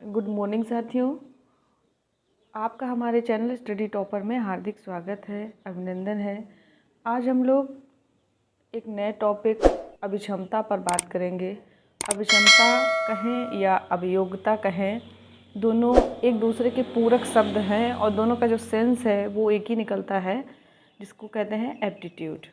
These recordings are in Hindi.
गुड मॉर्निंग साथियों, आपका हमारे चैनल स्टडी टॉपर में हार्दिक स्वागत है, अभिनंदन है। आज हम लोग एक नए टॉपिक अभिक्षमता पर बात करेंगे। अभिक्षमता कहें या अभियोग्यता कहें, दोनों एक दूसरे के पूरक शब्द हैं और दोनों का जो सेंस है वो एक ही निकलता है, जिसको कहते हैं एप्टीट्यूड।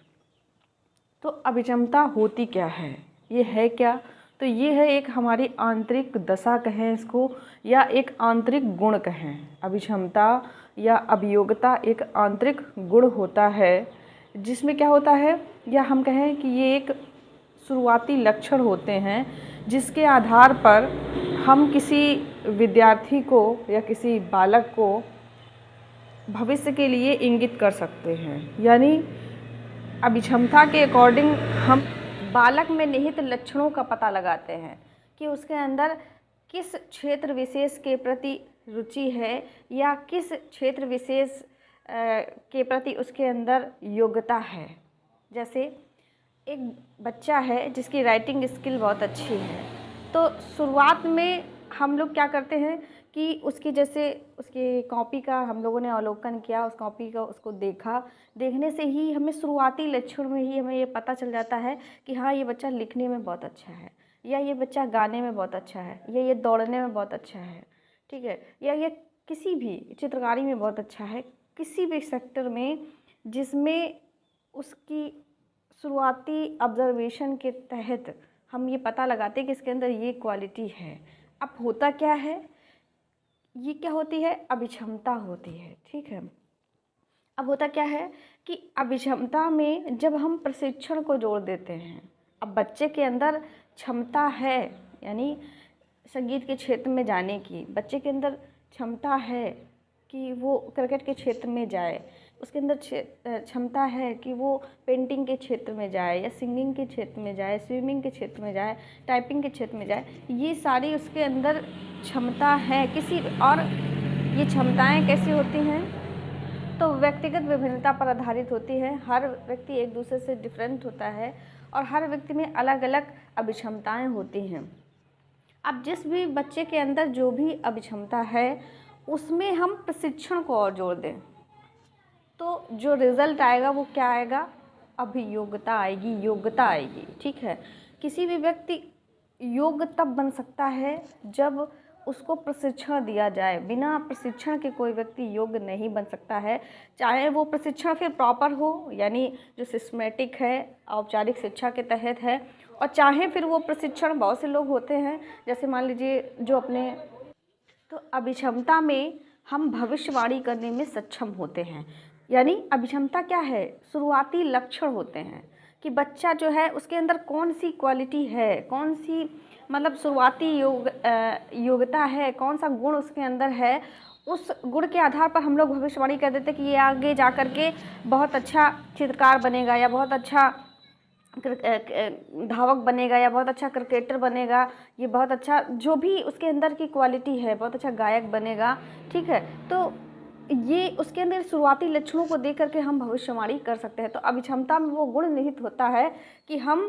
तो अभिक्षमता होती क्या है, ये है क्या? तो ये है एक हमारी आंतरिक दशा कहें इसको, या एक आंतरिक गुण कहें। अभिक्षमता या अभियोग्यता एक आंतरिक गुण होता है, जिसमें क्या होता है, या हम कहें कि ये एक शुरुआती लक्षण होते हैं जिसके आधार पर हम किसी विद्यार्थी को या किसी बालक को भविष्य के लिए इंगित कर सकते हैं। यानी अभिक्षमता के अकॉर्डिंग हम बालक में निहित लक्षणों का पता लगाते हैं कि उसके अंदर किस क्षेत्र विशेष के प्रति रुचि है या किस क्षेत्र विशेष के प्रति उसके अंदर योग्यता है। जैसे एक बच्चा है जिसकी राइटिंग स्किल बहुत अच्छी है, तो शुरुआत में हम लोग क्या करते हैं कि उसकी जैसे उसकी कॉपी का हम लोगों ने अवलोकन किया, उस कॉपी का उसको देखा, देखने से ही हमें शुरुआती लक्षण में ही हमें ये पता चल जाता है कि हाँ, ये बच्चा लिखने में बहुत अच्छा है, या ये बच्चा गाने में बहुत अच्छा है, या ये दौड़ने में बहुत अच्छा है, ठीक है, या ये किसी भी चित्रकारी में बहुत अच्छा है। किसी भी सेक्टर में जिसमें उसकी शुरुआती ऑब्जर्वेशन के तहत हम ये पता लगाते हैं कि इसके अंदर ये क्वालिटी है। अब होता क्या है, ये क्या होती है, अभिक्षमता होती है, ठीक है। अब होता क्या है कि अभिक्षमता में जब हम प्रशिक्षण को जोड़ देते हैं, अब बच्चे के अंदर क्षमता है, यानी संगीत के क्षेत्र में जाने की, बच्चे के अंदर क्षमता है कि वो क्रिकेट के क्षेत्र में जाए, उसके अंदर क्षमता है कि वो पेंटिंग के क्षेत्र में जाए या सिंगिंग के क्षेत्र में जाए, स्विमिंग के क्षेत्र में जाए, टाइपिंग के क्षेत्र में जाए, ये सारी उसके अंदर क्षमता है किसी। और ये क्षमताएं कैसी होती हैं, तो व्यक्तिगत विभिन्नता पर आधारित होती है। हर व्यक्ति एक दूसरे से डिफरेंट होता है और हर व्यक्ति में अलग अलग अभिक्षमताएं होती हैं। अब जिस भी बच्चे के अंदर जो भी अभिक्षमता है उसमें हम प्रशिक्षण को और जोड़ दें तो जो रिज़ल्ट आएगा वो क्या आएगा, अभियोग्यता आएगी, योग्यता आएगी, ठीक है। किसी भी व्यक्ति योग्य तब बन सकता है जब उसको प्रशिक्षण दिया जाए। बिना प्रशिक्षण के कोई व्यक्ति योग्य नहीं बन सकता है, चाहे वो प्रशिक्षण फिर प्रॉपर हो, यानी जो सिस्टमेटिक है, औपचारिक शिक्षा के तहत है, और चाहे फिर वो प्रशिक्षण, बहुत से लोग होते हैं जैसे मान लीजिए जो अपने, तो अभिक्षमता में हम भविष्यवाणी करने में सक्षम होते हैं। यानी अभिक्षमता क्या है, शुरुआती लक्षण होते हैं कि बच्चा जो है उसके अंदर कौन सी क्वालिटी है, कौन सी मतलब शुरुआती योग्यता है, कौन सा गुण उसके अंदर है। उस गुण के आधार पर हम लोग भविष्यवाणी कर देते हैं कि ये आगे जा कर के बहुत अच्छा चित्रकार बनेगा, या बहुत अच्छा धावक बनेगा, या बहुत अच्छा क्रिकेटर बनेगा, ये बहुत अच्छा जो भी उसके अंदर की क्वालिटी है, बहुत अच्छा गायक बनेगा, ठीक है। तो ये उसके अंदर शुरुआती लक्षणों को देख करके हम भविष्यवाणी कर सकते हैं। तो अभिक्षमता में वो गुण निहित होता है कि हम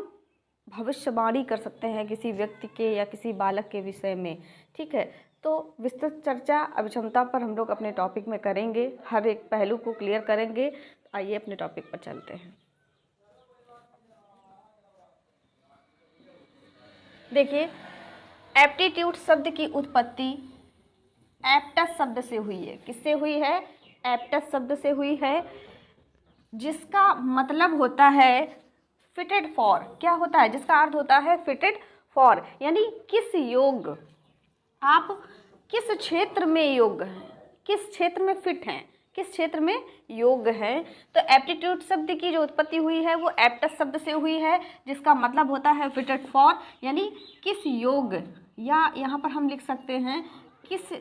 भविष्यवाणी कर सकते हैं किसी व्यक्ति के या किसी बालक के विषय में, ठीक है। तो विस्तृत चर्चा अभिक्षमता पर हम लोग अपने टॉपिक में करेंगे, हर एक पहलू को क्लियर करेंगे। आइए अपने टॉपिक पर चलते हैं। देखिए, एप्टीट्यूड शब्द की उत्पत्ति एप्टस शब्द से हुई है। किससे हुई है, एप्टस शब्द से हुई है, जिसका मतलब होता है फिटेड फॉर। क्या होता है, जिसका अर्थ होता है फिटेड फॉर, यानी किस योग्य, आप किस क्षेत्र में योग्य हैं, किस क्षेत्र में फिट हैं, किस क्षेत्र में योग्य है। तो एप्टीट्यूड शब्द की जो उत्पत्ति हुई है वो एप्टस शब्द से हुई है, जिसका मतलब होता है फिटेड फॉर, यानी किस योग्य, या यहाँ पर हम लिख सकते हैं किस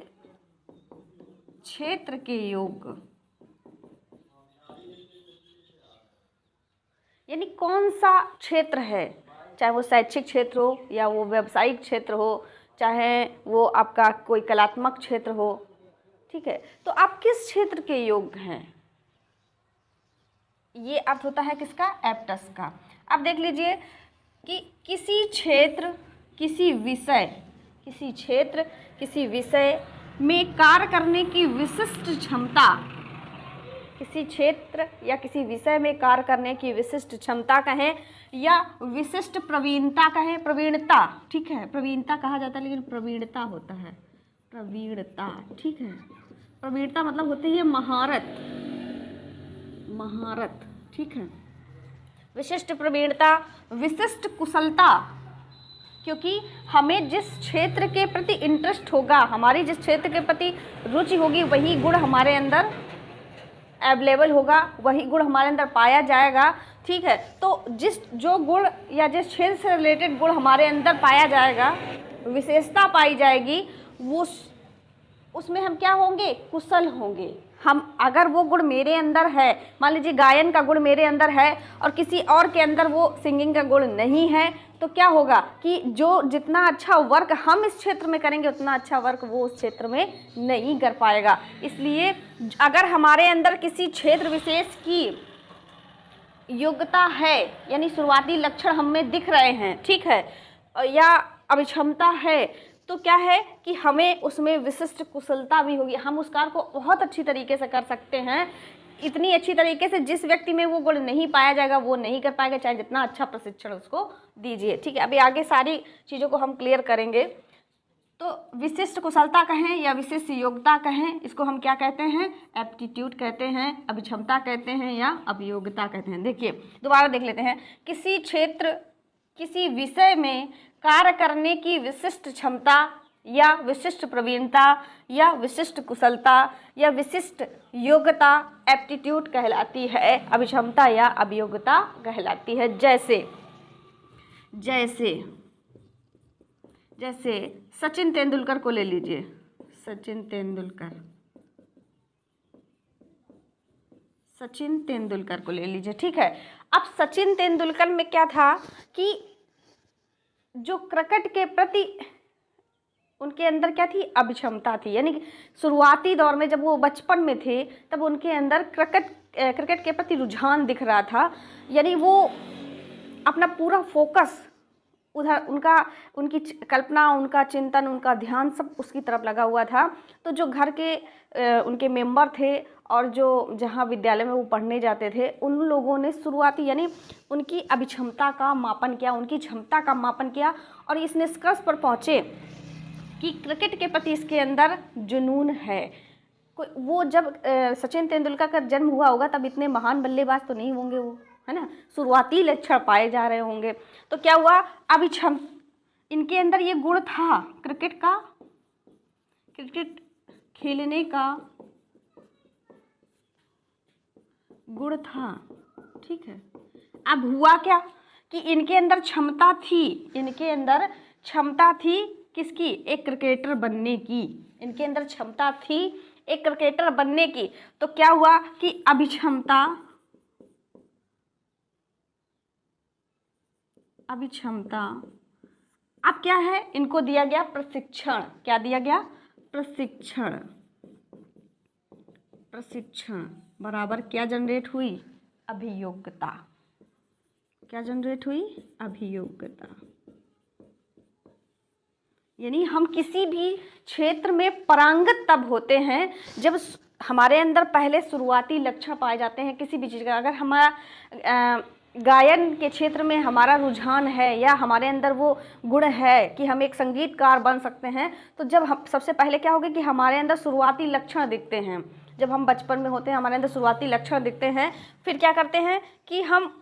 क्षेत्र के योग्य, यानी कौन सा क्षेत्र है, चाहे वो शैक्षिक क्षेत्र हो या वो व्यावसायिक क्षेत्र हो, चाहे वो आपका कोई कलात्मक क्षेत्र हो, ठीक है। तो आप किस क्षेत्र के योग्य हैं, ये अर्थ होता है किसका, एप्टस का। अब देख लीजिए कि किसी क्षेत्र, किसी विषय किसी क्षेत्र, किसी विषय में कार्य करने की विशिष्ट क्षमता, किसी क्षेत्र या किसी विषय में कार्य करने की विशिष्ट क्षमता कहें या विशिष्ट प्रवीणता कहें, प्रवीणता, ठीक है, प्रवीणता कहा जाता है लेकिन प्रवीणता होता है, प्रवीणता, ठीक है। प्रवीणता मतलब होती है महारत, महारत, ठीक है। विशिष्ट प्रवीणता, विशिष्ट कुशलता, क्योंकि हमें जिस क्षेत्र के प्रति इंटरेस्ट होगा, हमारी जिस क्षेत्र के प्रति रुचि होगी, वही गुण हमारे अंदर अवेलेबल होगा, वही गुण हमारे अंदर पाया जाएगा, ठीक है। तो जो गुण या जिस क्षेत्र से रिलेटेड गुण हमारे अंदर पाया जाएगा, विशेषता पाई जाएगी, वो उसमें हम क्या होंगे, कुशल होंगे। हम अगर वो गुण मेरे अंदर है, मान लीजिए गायन का गुण मेरे अंदर है और किसी और के अंदर वो सिंगिंग का गुण नहीं है, तो क्या होगा कि जो जितना अच्छा वर्क हम इस क्षेत्र में करेंगे उतना अच्छा वर्क वो उस क्षेत्र में नहीं कर पाएगा। इसलिए अगर हमारे अंदर किसी क्षेत्र विशेष की योग्यता है, यानी शुरुआती लक्षण हम में दिख रहे हैं, ठीक है, या अभिक्षमता है, तो क्या है कि हमें उसमें विशिष्ट कुशलता भी होगी। हम उस कार्य को बहुत अच्छी तरीके से कर सकते हैं, इतनी अच्छी तरीके से जिस व्यक्ति में वो गुण नहीं पाया जाएगा वो नहीं कर पाएगा, चाहे जितना अच्छा प्रशिक्षण उसको दीजिए, ठीक है। अभी आगे सारी चीज़ों को हम क्लियर करेंगे। तो विशिष्ट कुशलता कहें या विशिष्ट योग्यता कहें, इसको हम क्या कहते हैं, एप्टीट्यूड कहते हैं, अभिक्षमता कहते हैं या अभियोग्यता कहते हैं। देखिए दोबारा देख लेते हैं। किसी क्षेत्र, किसी विषय में कार्य करने की विशिष्ट क्षमता या विशिष्ट प्रवीणता या विशिष्ट कुशलता या विशिष्ट योग्यता एप्टीट्यूड कहलाती है, अभिक्षमता या अभियोग्यता कहलाती है। जैसे जैसे जैसे सचिन तेंदुलकर को ले लीजिए, सचिन तेंदुलकर को ले लीजिए, ठीक है। अब सचिन तेंदुलकर में क्या था कि जो क्रिकेट के प्रति उनके अंदर क्या थी, अभिक्षमता थी, यानी शुरुआती दौर में जब वो बचपन में थे तब उनके अंदर क्रिकेट के प्रति रुझान दिख रहा था, यानी वो अपना पूरा फोकस उधर, उनकी कल्पना, उनका चिंतन, उनका ध्यान सब उसकी तरफ लगा हुआ था। तो जो घर के उनके मेंबर थे और जो जहाँ विद्यालय में वो पढ़ने जाते थे, उन लोगों ने शुरुआती यानी उनकी अभिक्षमता का मापन किया, उनकी क्षमता का मापन किया और इस निष्कर्ष पर पहुँचे कि क्रिकेट के प्रति इसके अंदर जुनून है। वो जब सचिन तेंदुलकर का जन्म हुआ होगा तब इतने महान बल्लेबाज तो नहीं होंगे वो, है ना, शुरुआती लक्षण पाए जा रहे होंगे। तो क्या हुआ, इनके अंदर ये गुण था, क्रिकेट खेलने का गुण था, ठीक है। अब हुआ क्या कि इनके अंदर क्षमता थी किसकी, एक क्रिकेटर बनने की, इनके अंदर क्षमता थी एक क्रिकेटर बनने की। तो क्या हुआ कि अभिक्षमता अब क्या है, इनको दिया गया प्रशिक्षण। क्या दिया गया, प्रशिक्षण बराबर क्या जनरेट हुई, अभियोग्यता। क्या जनरेट हुई, अभियोग्यता। यानी हम किसी भी क्षेत्र में पारंगत तब होते हैं जब हमारे अंदर पहले शुरुआती लक्षण पाए जाते हैं किसी भी चीज़ का। अगर हमारा गायन के क्षेत्र में हमारा रुझान है या हमारे अंदर वो गुण है कि हम एक संगीतकार बन सकते हैं, तो जब हम सबसे पहले क्या होगा कि हमारे अंदर शुरुआती लक्षण दिखते हैं। जब हम बचपन में होते हैं हमारे अंदर शुरुआती लक्षण दिखते हैं, फिर क्या करते हैं कि हम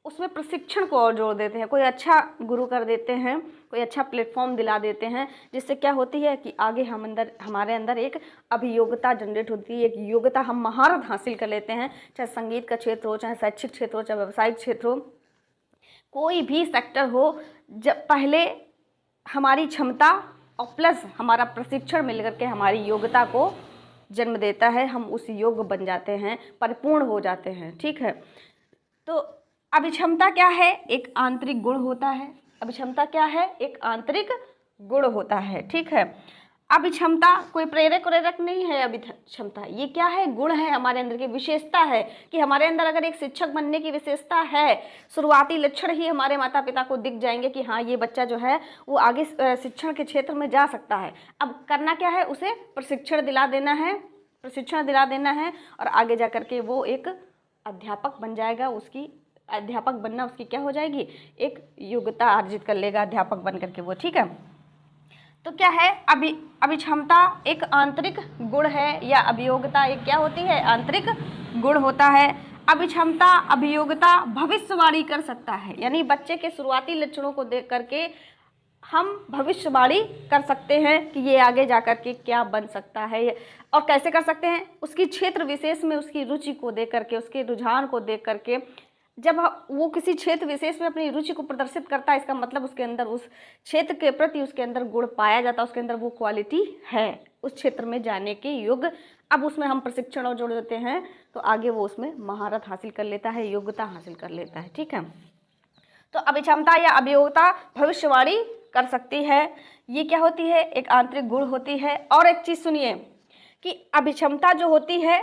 उसमें प्रशिक्षण को और जोड़ देते हैं, कोई अच्छा गुरु कर देते हैं, कोई अच्छा प्लेटफॉर्म दिला देते हैं, जिससे क्या होती है कि आगे हमारे अंदर एक अभियोग्यता जनरेट होती है, एक योग्यता, हम महारत हासिल कर लेते हैं। चाहे संगीत का क्षेत्र हो, चाहे शैक्षिक क्षेत्र हो, चाहे व्यावसायिक क्षेत्र हो, कोई भी सेक्टर हो, जब पहले हमारी क्षमता और प्लस हमारा प्रशिक्षण मिलकर के हमारी योग्यता को जन्म देता है, हम उस योग्य बन जाते हैं, परिपूर्ण हो जाते हैं, ठीक है। तो अभिक्षमता क्या है, एक आंतरिक गुण होता है। अभिक्षमता क्या है, एक आंतरिक गुण होता है, ठीक है। अभिक्षमता कोई प्रेरक प्रेरक नहीं है। अभिक्षमता ये क्या है? गुण है, हमारे अंदर की विशेषता है कि हमारे अंदर अगर एक शिक्षक बनने की विशेषता है, शुरुआती लक्षण ही हमारे माता पिता को दिख जाएंगे कि हाँ ये बच्चा जो है वो आगे शिक्षण के क्षेत्र में जा सकता है। अब करना क्या है? उसे प्रशिक्षण दिला देना है और आगे जा कर के वो एक अध्यापक बन जाएगा। उसकी अध्यापक बनना उसकी क्या हो जाएगी? एक योग्यता अर्जित कर लेगा अध्यापक बन करके वो, ठीक है। तो क्या है? अभिक्षमता एक आंतरिक गुण है या अभियोग्यता एक क्या होती है? आंतरिक गुण होता है। अभिक्षमता अभियोग्यता भविष्यवाणी कर सकता है, यानी बच्चे के शुरुआती लक्षणों को देख करके हम भविष्यवाणी कर सकते हैं कि ये आगे जा कर के क्या बन सकता है। और कैसे कर सकते हैं? उसकी क्षेत्र विशेष में उसकी रुचि को देख करके, उसके रुझान को देख करके। जब वो किसी क्षेत्र विशेष में अपनी रुचि को प्रदर्शित करता है, इसका मतलब उसके अंदर उस क्षेत्र के प्रति उसके अंदर गुण पाया जाता है, उसके अंदर वो क्वालिटी है उस क्षेत्र में जाने के योग्य। अब उसमें हम प्रशिक्षण और जोड़ देते हैं तो आगे वो उसमें महारत हासिल कर लेता है, योग्यता हासिल कर लेता है, ठीक है। तो अभिक्षमता या अभियोग्यता भविष्यवाणी कर सकती है। ये क्या होती है? एक आंतरिक गुण होती है। और एक चीज़ सुनिए कि अभिक्षमता जो होती है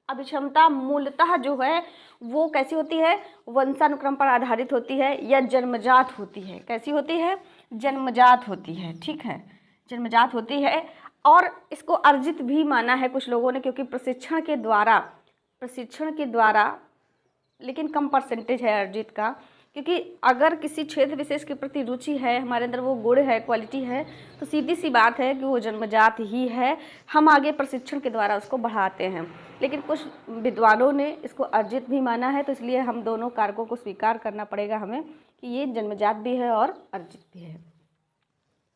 अभिक्षमता मूलतः जो है वो कैसी होती है? वंशानुक्रम पर आधारित होती है या जन्मजात होती है। कैसी होती है? जन्मजात होती है, ठीक है, जन्मजात होती है। और इसको अर्जित भी माना है कुछ लोगों ने, क्योंकि प्रशिक्षण के द्वारा लेकिन कम परसेंटेज है अर्जित का, क्योंकि अगर किसी क्षेत्र विशेष के प्रति रुचि है, हमारे अंदर वो गुण है, क्वालिटी है, तो सीधी सी बात है कि वो जन्मजात ही है। हम आगे प्रशिक्षण के द्वारा उसको बढ़ाते हैं, लेकिन कुछ विद्वानों ने इसको अर्जित भी माना है। तो इसलिए हम दोनों कारकों को स्वीकार करना पड़ेगा हमें कि ये जन्मजात भी है और अर्जित भी है।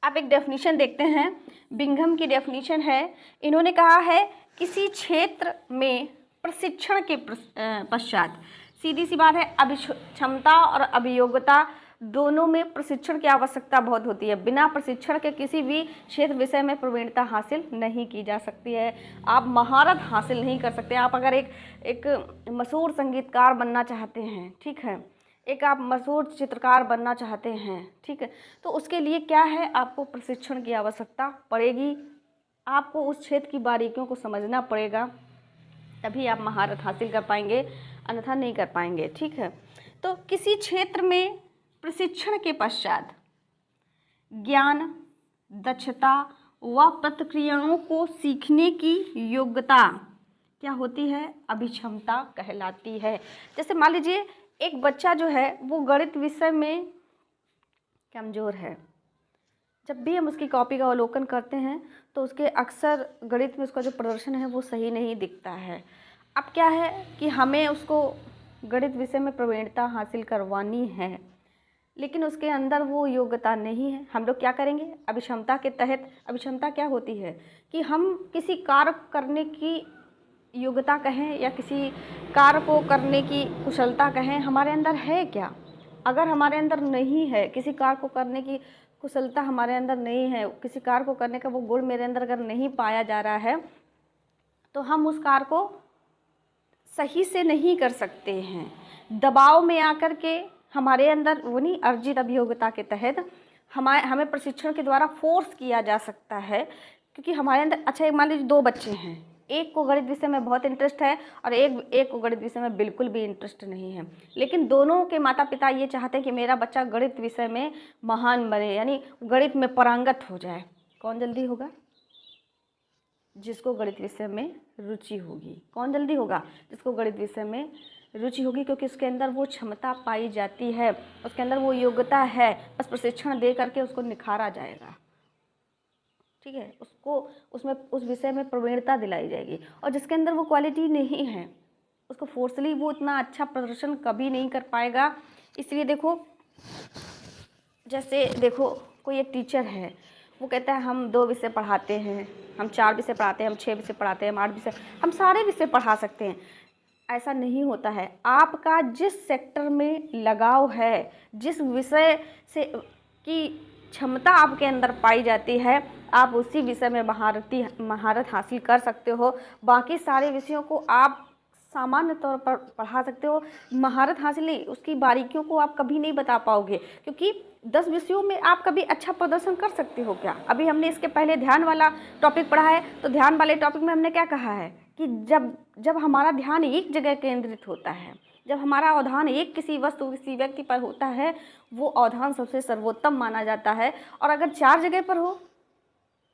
आप एक डेफिनेशन देखते हैं, बिंघम की डेफिनेशन है। इन्होंने कहा है किसी क्षेत्र में प्रशिक्षण के पश्चात, सीधी सी बात है, अभिक्षमता और अभियोग्यता दोनों में प्रशिक्षण की आवश्यकता बहुत होती है। बिना प्रशिक्षण के किसी भी क्षेत्र विषय में प्रवीणता हासिल नहीं की जा सकती है, आप महारत हासिल नहीं कर सकते। आप अगर एक मशहूर संगीतकार बनना चाहते हैं, ठीक है, एक आप मशहूर चित्रकार बनना चाहते हैं, ठीक है, तो उसके लिए क्या है? आपको प्रशिक्षण की आवश्यकता पड़ेगी। आपको उस क्षेत्र की बारीकियों को समझना पड़ेगा, तभी आप महारत हासिल कर पाएंगे, अन्यथा नहीं कर पाएंगे, ठीक है। तो किसी क्षेत्र में प्रशिक्षण के पश्चात ज्ञान, दक्षता व प्रतिक्रियाओं को सीखने की योग्यता क्या होती है? अभिक्षमता कहलाती है। जैसे मान लीजिए एक बच्चा जो है वो गणित विषय में कमज़ोर है, जब भी हम उसकी कॉपी का अवलोकन करते हैं तो उसके अक्सर गणित में उसका जो प्रदर्शन है वो सही नहीं दिखता है। अब क्या है कि हमें उसको गणित विषय में प्रवीणता हासिल करवानी है, लेकिन उसके अंदर वो योग्यता नहीं है। हम लोग क्या करेंगे? अभिक्षमता के तहत, अभिक्षमता क्या होती है कि हम किसी कार्य करने की योग्यता कहें या किसी कार्य को करने की कुशलता कहें, हमारे अंदर है क्या? अगर हमारे अंदर नहीं है, किसी कार्य को करने की कुशलता हमारे अंदर नहीं है, किसी कार्य को करने का वो गुण मेरे अंदर अगर नहीं पाया जा रहा है, तो हम उस कार्य को सही से नहीं कर सकते हैं। दबाव में आकर के हमारे अंदर वो नहीं, अर्जित अभियोग्यता के तहत हमें प्रशिक्षण के द्वारा फोर्स किया जा सकता है, क्योंकि हमारे अंदर, अच्छा मान लीजिए दो बच्चे हैं, एक को गणित विषय में बहुत इंटरेस्ट है और एक को गणित विषय में बिल्कुल भी इंटरेस्ट नहीं है, लेकिन दोनों के माता पिता ये चाहते हैं कि मेरा बच्चा गणित विषय में महान बने, यानी गणित में पारंगत हो जाए। कौन जल्दी होगा? जिसको गणित विषय में रुचि होगी। कौन जल्दी होगा? जिसको गणित विषय में रुचि होगी, क्योंकि उसके अंदर वो क्षमता पाई जाती है, उसके अंदर वो योग्यता है, बस प्रशिक्षण दे करके उसको निखारा जाएगा, ठीक है, उसको उसमें उस विषय में प्रवीणता दिलाई जाएगी। और जिसके अंदर वो क्वालिटी नहीं है, उसको फोर्सली वो इतना अच्छा प्रदर्शन कभी नहीं कर पाएगा। इसलिए देखो, जैसे देखो कोई एक टीचर है, वो कहता है हम 2 विषय पढ़ाते हैं, हम 4 विषय पढ़ाते हैं, हम 6 विषय पढ़ाते हैं, हम 8 विषय, हम सारे विषय पढ़ा सकते हैं। ऐसा नहीं होता है। आपका जिस सेक्टर में लगाव है, जिस विषय से की क्षमता आपके अंदर पाई जाती है, आप उसी विषय में महारत हासिल कर सकते हो। बाकी सारे विषयों को आप सामान्य तौर पर पढ़ा सकते हो। महारत हासिल नहीं, उसकी बारीकियों को आप कभी नहीं बता पाओगे, क्योंकि 10 विषयों में आप कभी अच्छा प्रदर्शन कर सकते हो क्या? अभी हमने इसके पहले ध्यान वाला टॉपिक पढ़ा है, तो ध्यान वाले टॉपिक में हमने क्या कहा है कि जब हमारा ध्यान एक जगह केंद्रित होता है, जब हमारा अवधान एक किसी वस्तु किसी व्यक्ति पर होता है, वो अवधान सबसे सर्वोत्तम माना जाता है। और अगर 4 जगह पर हो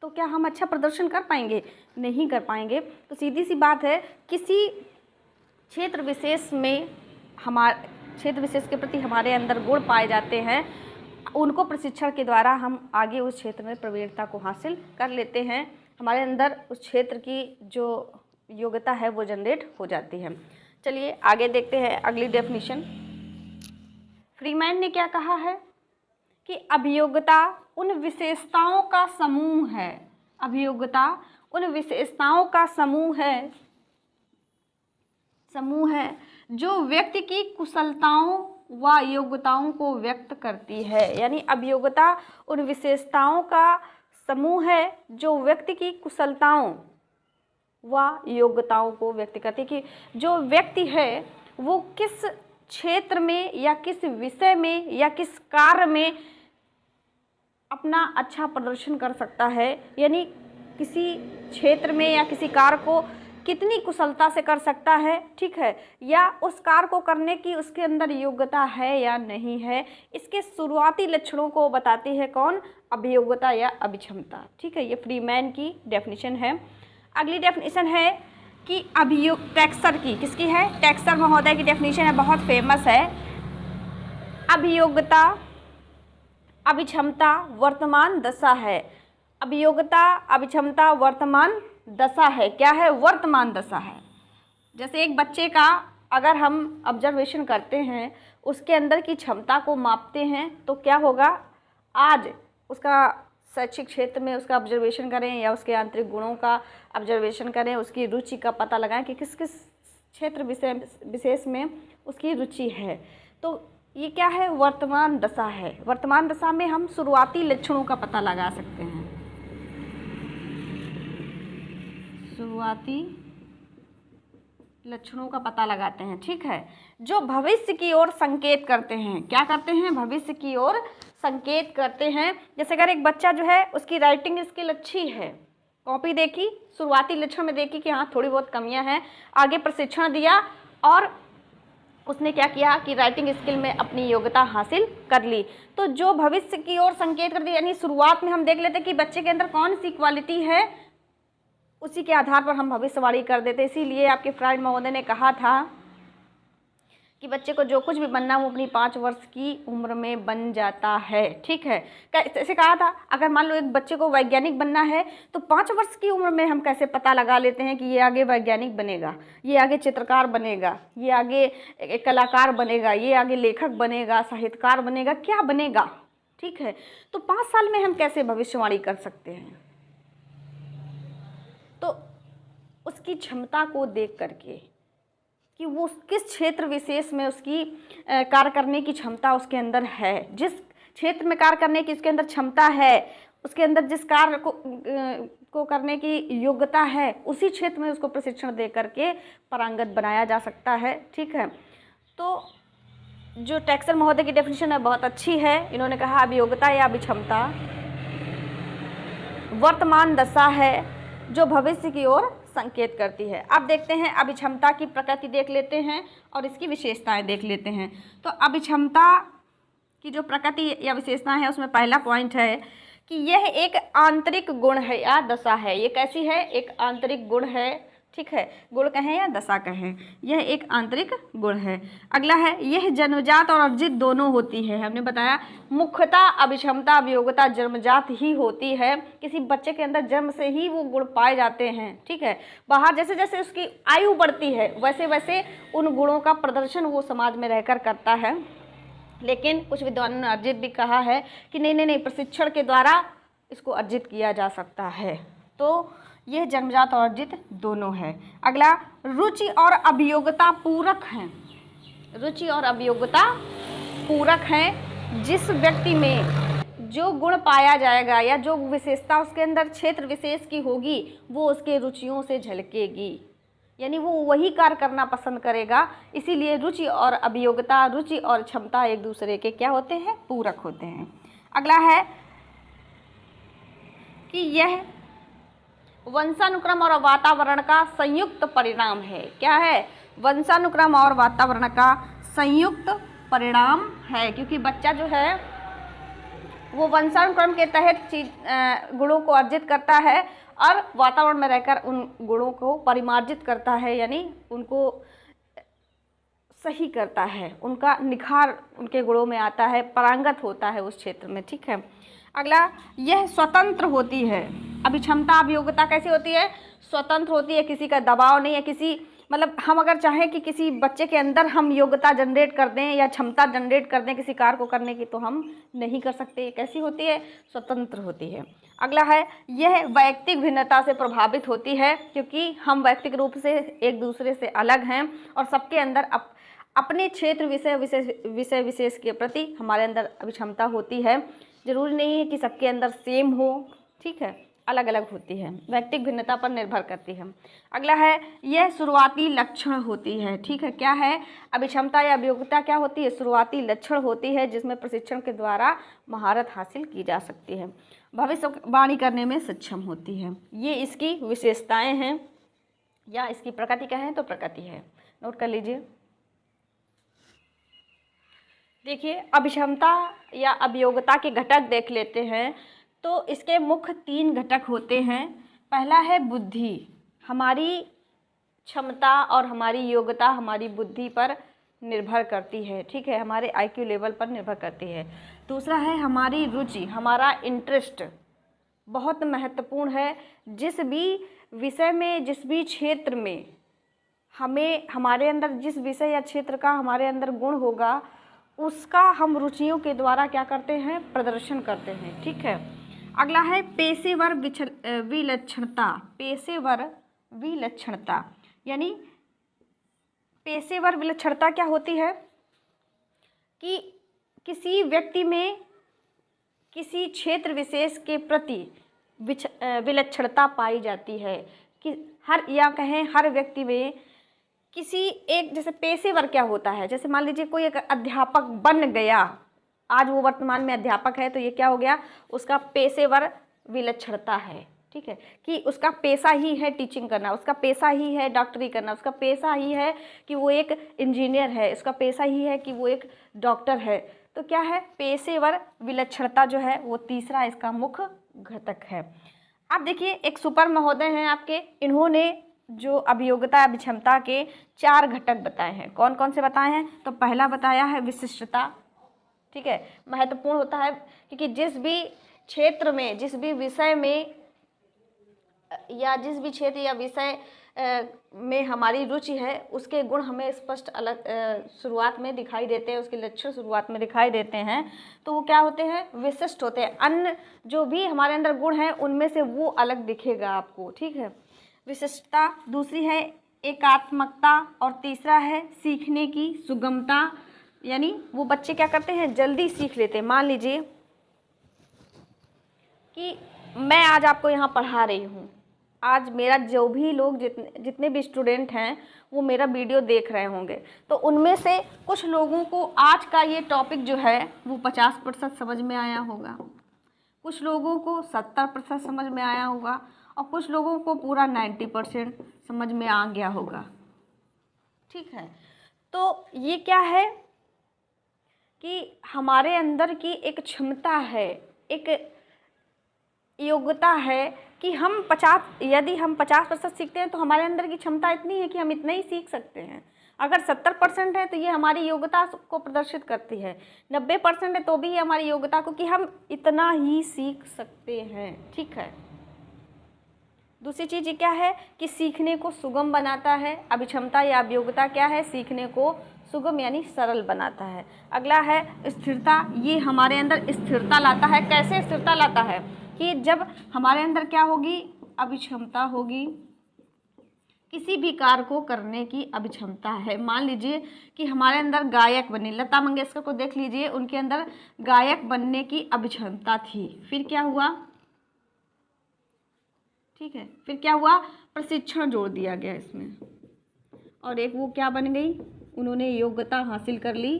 तो क्या हम अच्छा प्रदर्शन कर पाएंगे? नहीं कर पाएंगे। तो सीधी सी बात है, किसी क्षेत्र विशेष के प्रति हमारे अंदर गुण पाए जाते हैं, उनको प्रशिक्षण के द्वारा हम आगे उस क्षेत्र में प्रवीणता को हासिल कर लेते हैं। हमारे अंदर उस क्षेत्र की जो योग्यता है वो जनरेट हो जाती है। चलिए आगे देखते हैं अगली डेफिनेशन। फ्रीमैन ने क्या कहा है कि अभियोग्यता उन विशेषताओं का समूह है। अभियोग्यता उन विशेषताओं का समूह है जो व्यक्ति की कुशलताओं व योग्यताओं को व्यक्त करती है। यानी अभियोग्यता उन विशेषताओं का समूह है जो व्यक्ति की कुशलताओं व योग्यताओं को व्यक्त करती है, कि जो व्यक्ति है वो किस क्षेत्र में या किस विषय में या किस कार्य में अपना अच्छा प्रदर्शन कर सकता है, यानी किसी क्षेत्र में या किसी कार्य को कितनी कुशलता से कर सकता है, ठीक है, या उस कार्य को करने की उसके अंदर योग्यता है या नहीं है। इसके शुरुआती लक्षणों को बताती है कौन? अभियोग्यता या अभिक्षमता। ठीक है, ये फ्रीमैन की डेफिनेशन है। अगली डेफिनेशन है कि टैक्सर की, किसकी है? टैक्सर महोदय की डेफिनेशन है, बहुत फेमस है। अभियोग्यता अभिक्षमता वर्तमान दशा है। अभियोग्यता अभिक्षमता वर्तमान दशा है। क्या है? वर्तमान दशा है। जैसे एक बच्चे का अगर हम ऑब्जर्वेशन करते हैं, उसके अंदर की क्षमता को मापते हैं, तो क्या होगा? आज उसका शैक्षिक क्षेत्र में उसका ऑब्जर्वेशन करें या उसके आंतरिक गुणों का ऑब्जर्वेशन करें, उसकी रुचि का पता लगाएं कि किस किस क्षेत्र विशेष में उसकी रुचि है। तो ये क्या है? वर्तमान दशा है। वर्तमान दशा में हम शुरुआती लक्षणों का पता लगा सकते हैं। शुरुआती लक्षणों का पता लगाते हैं, ठीक है, जो भविष्य की ओर संकेत करते हैं। क्या करते हैं? भविष्य की ओर संकेत करते हैं। जैसे अगर एक बच्चा जो है उसकी राइटिंग स्किल अच्छी है, कॉपी देखी, शुरुआती लक्षण में देखी कि हाँ थोड़ी बहुत कमियां हैं, आगे प्रशिक्षण दिया और उसने क्या किया कि राइटिंग स्किल में अपनी योग्यता हासिल कर ली, तो जो भविष्य की ओर संकेत करती है, यानी शुरुआत में हम देख लेते कि बच्चे के अंदर कौन सी क्वालिटी है, उसी के आधार पर हम भविष्यवाणी कर देते। इसीलिए आपके फ्राइड महोदय ने कहा था कि बच्चे को जो कुछ भी बनना वो अपनी 5 वर्ष की उम्र में बन जाता है। ठीक है, ऐसे कहा था, अगर मान लो एक बच्चे को वैज्ञानिक बनना है तो 5 वर्ष की उम्र में हम कैसे पता लगा लेते हैं कि ये आगे वैज्ञानिक बनेगा, ये आगे चित्रकार बनेगा, ये आगे एक कलाकार बनेगा, ये आगे लेखक बनेगा, साहित्यकार बनेगा, क्या बनेगा। ठीक है, तो 5 साल में हम कैसे भविष्यवाणी कर सकते हैं? तो उसकी क्षमता को देख करके कि वो किस क्षेत्र विशेष में उसकी कार्य करने की क्षमता उसके अंदर है, जिस क्षेत्र में कार्य करने की उसके अंदर क्षमता है, उसके अंदर जिस कार्य को करने की योग्यता है, उसी क्षेत्र में उसको प्रशिक्षण दे करके पारंगत बनाया जा सकता है। ठीक है, तो जो टैक्सर महोदय की डेफिनेशन है बहुत अच्छी है। इन्होंने कहा अभियोग्यता या अभिक्षमता वर्तमान दशा है जो भविष्य की ओर संकेत करती है। अब देखते हैं अभिक्षमता की प्रकृति देख लेते हैं और इसकी विशेषताएं देख लेते हैं। तो अभिक्षमता की जो प्रकृति या विशेषताएं है उसमें पहला पॉइंट है कि यह एक आंतरिक गुण है या दशा है। ये कैसी है? एक आंतरिक गुण है। ठीक है, गुण कहें या दशा कहें, यह एक आंतरिक गुण है। अगला है यह जन्मजात और अर्जित दोनों होती है। हमने बताया मुख्यतः अभिक्षमता अभियोग्यता जन्मजात ही होती है। किसी बच्चे के अंदर जन्म से ही वो गुण पाए जाते हैं। ठीक है, बाहर जैसे जैसे उसकी आयु बढ़ती है वैसे वैसे उन गुणों का प्रदर्शन वो समाज में रहकर करता है। लेकिन कुछ विद्वानों ने अर्जित भी कहा है कि नहीं, प्रशिक्षण के द्वारा इसको अर्जित किया जा सकता है। तो यह जन्मजात और अर्जित दोनों है। अगला रुचि और अभियोग्यता पूरक हैं। रुचि और अभियोग्यता पूरक हैं। जिस व्यक्ति में जो गुण पाया जाएगा या जो विशेषता उसके अंदर क्षेत्र विशेष की होगी वो उसके रुचियों से झलकेगी। यानी वो वही कार्य करना पसंद करेगा। इसीलिए रुचि और अभियोग्यता, रुचि और क्षमता एक दूसरे के क्या होते हैं, पूरक होते हैं। अगला है कि यह वंशानुक्रम और वातावरण का संयुक्त परिणाम है। क्या है, वंशानुक्रम और वातावरण का संयुक्त परिणाम है, क्योंकि बच्चा जो है वो वंशानुक्रम के तहत गुणों को अर्जित करता है और वातावरण में रहकर उन गुणों को परिमार्जित करता है, यानी उनको सही करता है, उनका निखार उनके गुणों में आता है, पारंगत होता है उस क्षेत्र में। ठीक है। अगला, यह स्वतंत्र होती है। अभिक्षमता अभियोग्यता कैसी होती है, स्वतंत्र होती है, किसी का दबाव नहीं है, किसी मतलब हम अगर चाहें कि किसी बच्चे के अंदर हम योग्यता जनरेट कर दें या क्षमता जनरेट कर दें किसी कार्य को करने की, तो हम नहीं कर सकते। कैसी होती है, स्वतंत्र होती है। अगला है, यह वैयक्तिक भिन्नता से प्रभावित होती है, क्योंकि हम वैयक्तिक रूप से एक दूसरे से अलग हैं और सबके अंदर अपने क्षेत्र विषय विशेष के प्रति हमारे अंदर अभिक्षमता होती है। जरूरी नहीं है कि सबके अंदर सेम हो, ठीक है, अलग अलग होती है, वैयक्तिक भिन्नता पर निर्भर करती है। अगला है, यह शुरुआती लक्षण होती है। ठीक है, क्या है, अभिक्षमता या अभियोग्यता क्या होती है, शुरुआती लक्षण होती है, जिसमें प्रशिक्षण के द्वारा महारत हासिल की जा सकती है, भविष्यवाणी करने में सक्षम होती है। ये इसकी विशेषताएं हैं, या इसकी प्रकृति कहें तो प्रकृति है, नोट कर लीजिए। देखिए, अभिक्षमता या अभियोग्यता के घटक देख लेते हैं तो इसके मुख्य 3 घटक होते हैं। पहला है बुद्धि, हमारी क्षमता और हमारी योग्यता हमारी बुद्धि पर निर्भर करती है। ठीक है, हमारे IQ लेवल पर निर्भर करती है। दूसरा है हमारी रुचि, हमारा इंटरेस्ट बहुत महत्वपूर्ण है। जिस भी विषय में, जिस भी क्षेत्र में हमें, हमारे अंदर जिस विषय या क्षेत्र का हमारे अंदर गुण होगा, उसका हम रुचियों के द्वारा क्या करते हैं, प्रदर्शन करते हैं। ठीक है। अगला है पेशेवर विलक्षणता। पेशेवर विलक्षणता यानी पेशेवर विलक्षणता क्या होती है कि किसी व्यक्ति में किसी क्षेत्र विशेष के प्रति विलक्षणता पाई जाती है, कि हर व्यक्ति में किसी एक, जैसे पेशेवर क्या होता है, जैसे मान लीजिए कोई एक अध्यापक बन गया, आज वो वर्तमान में अध्यापक है, तो ये क्या हो गया, उसका पेशेवर विलक्षणता है। ठीक है, कि उसका पेशा ही है टीचिंग करना, उसका पेशा ही है डॉक्टरी करना, उसका पेशा ही है कि वो एक इंजीनियर है, उसका पेशा ही है कि वो एक डॉक्टर है। तो क्या है, पेशेवर विलक्षणता जो है वो तीसरा इसका मुख्य घटक है। अब देखिए, एक सुपर महोदय हैं आपके, इन्होंने जो अभियोग्यता अभिक्षमता के 4 घटक बताए हैं। कौन कौन से बताए हैं, तो पहला बताया है विशिष्टता। ठीक है, महत्वपूर्ण होता है, क्योंकि जिस भी क्षेत्र में, जिस भी विषय में या जिस भी क्षेत्र या विषय में हमारी रुचि है, उसके गुण हमें स्पष्ट अलग शुरुआत में दिखाई देते हैं, उसके लक्षण शुरुआत में दिखाई देते हैं, तो वो क्या होते हैं, विशिष्ट होते हैं। अन्य जो भी हमारे अंदर गुण हैं उनमें से वो अलग दिखेगा आपको। ठीक है, विशिष्टता। दूसरी है एकात्मकता, और तीसरा है सीखने की सुगमता, यानी वो बच्चे क्या करते हैं, जल्दी सीख लेते हैं। मान लीजिए कि मैं आज आपको यहाँ पढ़ा रही हूँ, आज मेरा जो भी लोग जितने भी स्टूडेंट हैं वो मेरा वीडियो देख रहे होंगे, तो उनमें से कुछ लोगों को आज का ये टॉपिक जो है वो 50% समझ में आया होगा, कुछ लोगों को 70% समझ में आया होगा, और कुछ लोगों को पूरा 90% समझ में आ गया होगा। ठीक है, तो ये क्या है कि हमारे अंदर की एक क्षमता है, एक योग्यता है कि यदि हम 50% सीखते हैं तो हमारे अंदर की क्षमता इतनी है कि हम इतना ही सीख सकते हैं। अगर 70% है तो ये हमारी योग्यता को प्रदर्शित करती है, 90% है तो भी ये हमारी योग्यता को कि हम इतना ही सीख सकते हैं। ठीक है, दूसरी चीज़ ये क्या है कि सीखने को सुगम बनाता है। अभिक्षमता या अभियोग्यता क्या है, सीखने को सुगम यानी सरल बनाता है। अगला है स्थिरता, ये हमारे अंदर स्थिरता लाता है। कैसे स्थिरता लाता है कि जब हमारे अंदर क्या होगी, अभिक्षमता होगी, किसी भी कार्य को करने की अभिक्षमता है। मान लीजिए कि हमारे अंदर गायक बने, लता मंगेशकर को देख लीजिए, उनके अंदर गायक बनने की अभिक्षमता थी, फिर क्या हुआ, ठीक है, फिर क्या हुआ, प्रशिक्षण जोड़ दिया गया इसमें। और एक वो क्या बन गई, उन्होंने योग्यता हासिल कर ली,